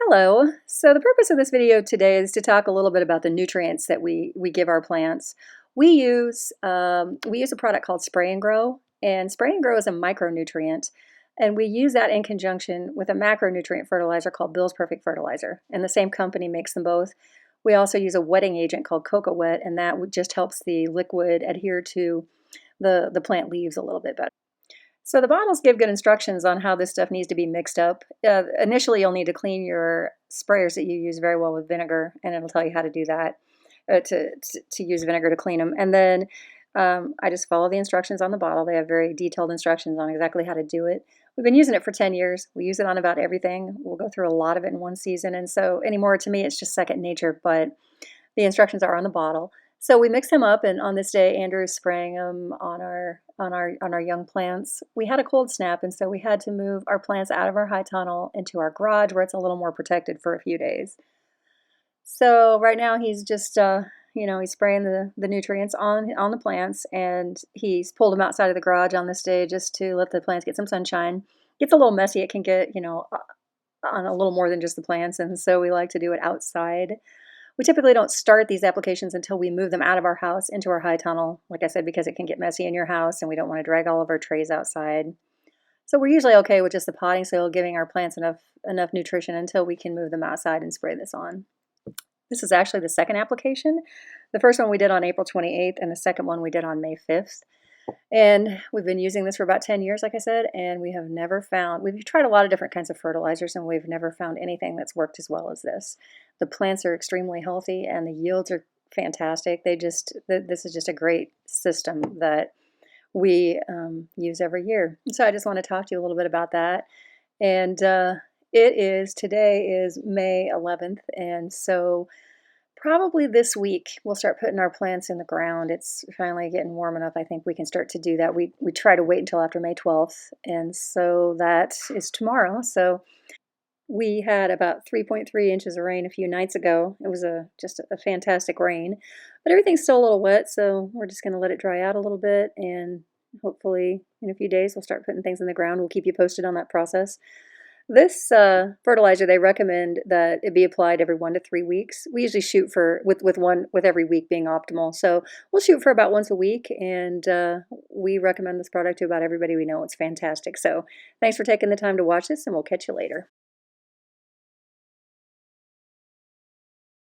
Hello. So the purpose of this video today is to talk a little bit about the nutrients that we give our plants. We use a product called SprayNGrow, and SprayNGrow is a micronutrient, and we use that in conjunction with a macronutrient fertilizer called Bill's Perfect Fertilizer, and the same company makes them both. We also use a wetting agent called Cocoa Wet, and that just helps the liquid adhere to the plant leaves a little bit better. So the bottles give good instructions on how this stuff needs to be mixed up. Initially, you'll need to clean your sprayers that you use very well with vinegar, and it'll tell you how to do that, to use vinegar to clean them. And then I just follow the instructions on the bottle. They have very detailed instructions on exactly how to do it. We've been using it for 10 years. We use it on about everything. We'll go through a lot of it in one season. And so anymore, to me, it's just second nature, but the instructions are on the bottle. So we mix them up, and on this day, Andrew is spraying them on our young plants. We had a cold snap, and so we had to move our plants out of our high tunnel into our garage where it's a little more protected for a few days. So right now he's just he's spraying the nutrients on the plants, and he's pulled them outside of the garage on this day just to let the plants get some sunshine. Gets a little messy. It can get on a little more than just the plants, and so we like to do it outside. We typically don't start these applications until we move them out of our house into our high tunnel, like I said, because it can get messy in your house and we don't want to drag all of our trays outside. So we're usually okay with just the potting soil giving our plants enough nutrition until we can move them outside and spray this on. This is actually the second application. The first one we did on April 28th and the second one we did on May 5th. And we've been using this for about 10 years, like I said, and we've tried a lot of different kinds of fertilizers, and we've never found anything that's worked as well as this. The plants are extremely healthy and the yields are fantastic. This is just a great system that we use every year. So I just want to talk to you a little bit about that. And today is May 11th, and so probably this week we'll start putting our plants in the ground. It's finally getting warm enough. I think we can start to do that. We try to wait until after May 12th, and so that is tomorrow. So we had about 3.3 inches of rain a few nights ago. It was just a fantastic rain, but everything's still a little wet, so we're just going to let it dry out a little bit, and hopefully in a few days we'll start putting things in the ground. We'll keep you posted on that process. This fertilizer, they recommend that it be applied every 1 to 3 weeks. We usually shoot for with every week being optimal. So we'll shoot for about once a week, and we recommend this product to about everybody we know. It's fantastic. So thanks for taking the time to watch this, and we'll catch you later.